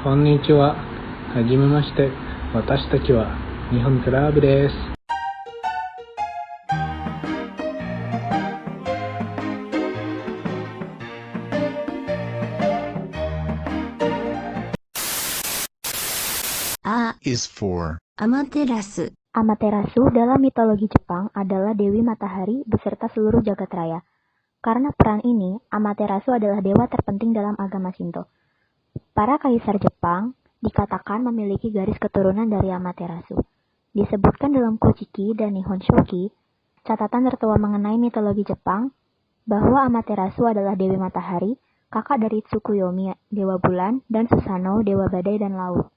こんにちは。はじめまして。私たちは日本クラブです。A is for Amaterasu. Amaterasu dalam mitologi Jepang adalah Dewi Matahari beserta seluruh jagat raya. Karena peran ini, Amaterasu adalah dewa terpenting dalam agama Shinto. Para kaisar Jepang dikatakan memiliki garis keturunan dari Amaterasu. Disebutkan dalam Kochiki dan Nihon Shoki, catatan tertua mengenai mitologi Jepang, bahwa Amaterasu adalah Dewi Matahari, kakak dari Tsukuyomi, dewa bulan, dan Susanoo, dewa badai dan laut.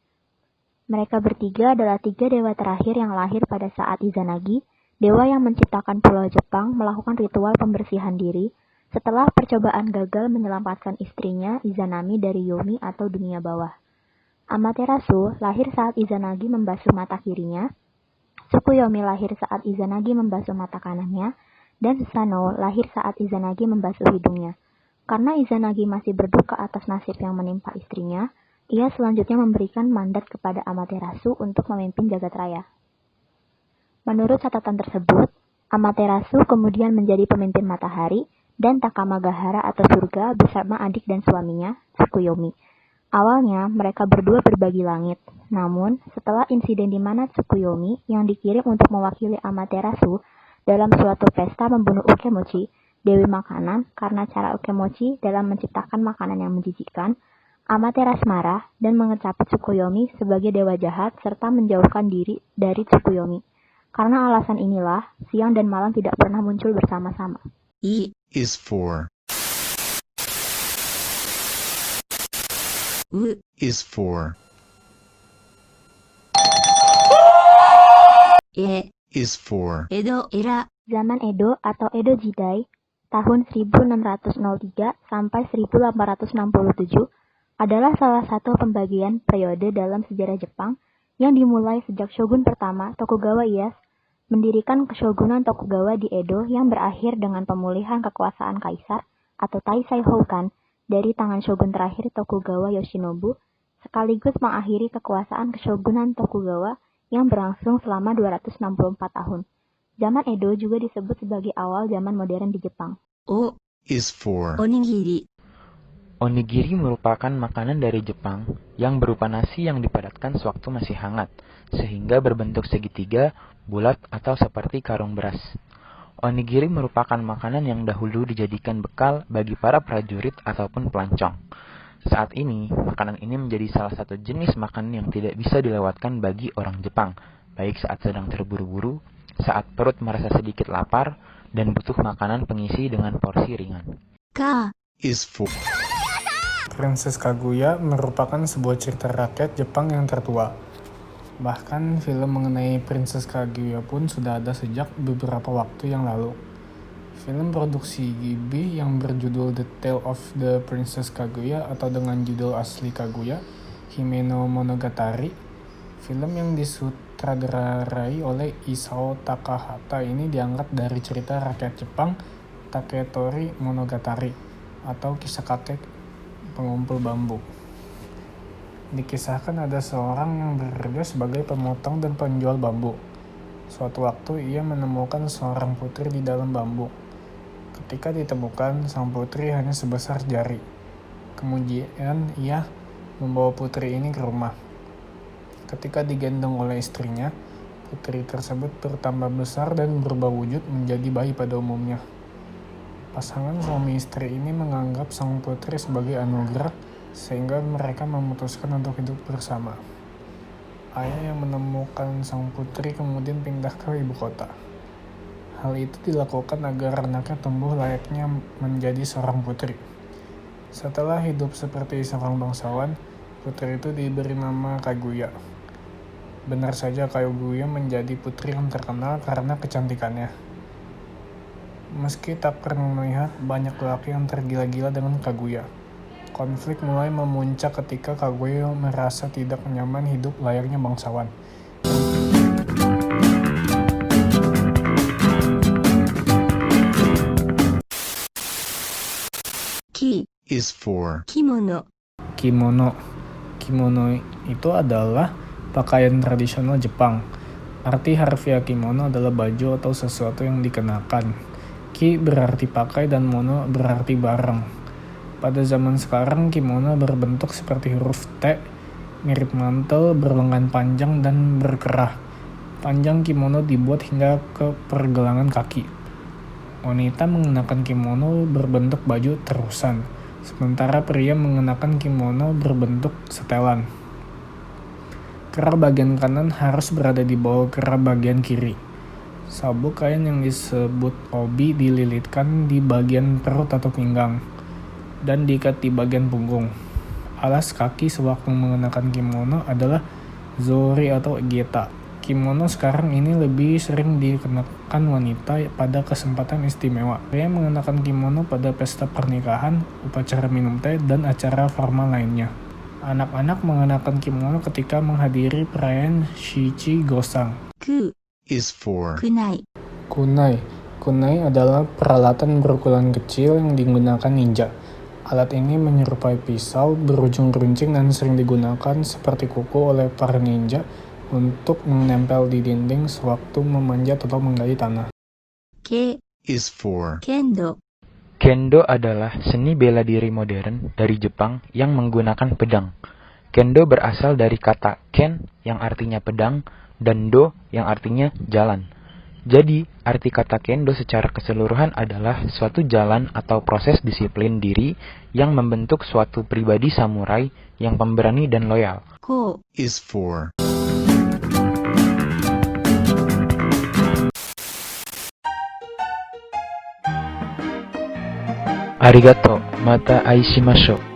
Mereka bertiga adalah tiga dewa terakhir yang lahir pada saat Izanagi, dewa yang menciptakan Pulau Jepang melakukan ritual pembersihan diri setelah percobaan gagal menyelamatkan istrinya Izanami dari Yomi atau dunia bawah. Amaterasu lahir saat Izanagi membasuh mata kirinya, Tsukuyomi lahir saat Izanagi membasuh mata kanannya, dan Susanoo lahir saat Izanagi membasuh hidungnya. Karena Izanagi masih berduka atas nasib yang menimpa istrinya, ia selanjutnya memberikan mandat kepada Amaterasu untuk memimpin jagat raya. Menurut catatan tersebut, Amaterasu kemudian menjadi pemimpin matahari dan Takamagahara atau surga bersama adik dan suaminya, Tsukuyomi. Awalnya, mereka berdua berbagi langit. Namun, setelah insiden di mana Tsukuyomi yang dikirim untuk mewakili Amaterasu dalam suatu pesta membunuh Ukemochi, dewi makanan, karena cara Ukemochi dalam menciptakan makanan yang menjijikkan, Amaterasu marah dan mengecapi Tsukuyomi sebagai dewa jahat serta menjauhkan diri dari Tsukuyomi. Karena alasan inilah, siang dan malam tidak pernah muncul bersama-sama. I is for U is for E is for Edo era Zaman Edo atau Edo Jidai, tahun 1603 sampai 1867, adalah salah satu pembagian periode dalam sejarah Jepang yang dimulai sejak Shogun pertama Tokugawa Ieyasu mendirikan Keshogunan Tokugawa di Edo yang berakhir dengan pemulihan kekuasaan kaisar atau Taisai Houkan dari tangan shogun terakhir Tokugawa Yoshinobu, sekaligus mengakhiri kekuasaan Keshogunan Tokugawa yang berlangsung selama 264 tahun. Zaman Edo juga disebut sebagai awal zaman modern di Jepang. O is for Onigiri. Onigiri merupakan makanan dari Jepang yang berupa nasi yang dipadatkan sewaktu masih hangat, sehingga berbentuk segitiga, bulat, atau seperti karung beras. Onigiri merupakan makanan yang dahulu dijadikan bekal bagi para prajurit ataupun pelancong. Saat ini, makanan ini menjadi salah satu jenis makanan yang tidak bisa dilewatkan bagi orang Jepang, baik saat sedang terburu-buru, saat perut merasa sedikit lapar, dan butuh makanan pengisi dengan porsi ringan. Ka is for Princess Kaguya merupakan sebuah cerita rakyat Jepang yang tertua. Bahkan film mengenai Princess Kaguya pun sudah ada sejak beberapa waktu yang lalu. Film produksi Ghibli yang berjudul The Tale of the Princess Kaguya atau dengan judul asli Kaguya, Hime no Monogatari, film yang disutradarai oleh Isao Takahata ini diangkat dari cerita rakyat Jepang Taketori Monogatari atau kisah kakek pengumpul bambu. Dikisahkan ada seorang yang bekerja sebagai pemotong dan penjual bambu. Suatu waktu ia menemukan seorang putri di dalam bambu. Ketika ditemukan, sang putri hanya sebesar jari. Kemudian ia membawa putri ini ke rumah. Ketika digendong oleh istrinya, putri tersebut bertambah besar dan berubah wujud menjadi bayi pada umumnya. Pasangan suami istri ini menganggap sang putri sebagai anugerah sehingga mereka memutuskan untuk hidup bersama. Ayah yang menemukan sang putri kemudian pindah ke ibu kota. Hal itu dilakukan agar anaknya tumbuh layaknya menjadi seorang putri. Setelah hidup seperti seorang bangsawan, putri itu diberi nama Kaguya. Benar saja Kaguya menjadi putri yang terkenal karena kecantikannya. Meski tak pernah melihat banyak lelaki yang tergila-gila dengan Kaguya, konflik mulai memuncak ketika Kaguya merasa tidak nyaman hidup layaknya bangsawan. Ki is for Kimono. Kimono. Kimono itu adalah pakaian tradisional Jepang. Arti harfiah kimono adalah baju atau sesuatu yang dikenakan. Ki berarti pakai dan mono berarti barang. Pada zaman sekarang kimono berbentuk seperti huruf T, mirip mantel, berlengan panjang dan berkerah. Panjang kimono dibuat hingga ke pergelangan kaki. Wanita mengenakan kimono berbentuk baju terusan, sementara pria mengenakan kimono berbentuk setelan. Kerah bagian kanan harus berada di bawah kerah bagian kiri. Sabuk kain yang disebut obi dililitkan di bagian perut atau pinggang dan diikat di bagian punggung. Alas kaki sewaktu mengenakan kimono adalah zori atau geta. Kimono sekarang ini lebih sering dikenakan wanita pada kesempatan istimewa. Pria mengenakan kimono pada pesta pernikahan, upacara minum teh, dan acara formal lainnya. Anak-anak mengenakan kimono ketika menghadiri perayaan Shichi Gosang. ku, is for, kunai, Kunai. Kunai adalah peralatan berukuran kecil yang digunakan ninja. Alat ini menyerupai pisau berujung runcing dan sering digunakan seperti kuku oleh para ninja untuk menempel di dinding sewaktu memanjat atau menggali tanah. ke, is for, kendo, Kendo adalah seni bela diri modern dari Jepang yang menggunakan pedang. Kendo berasal dari kata ken yang artinya pedang dan do yang artinya jalan. Jadi, arti kata kendo secara keseluruhan adalah suatu jalan atau proses disiplin diri yang membentuk suatu pribadi samurai yang pemberani dan loyal. ko, is for, Arigato, mata aishimashou.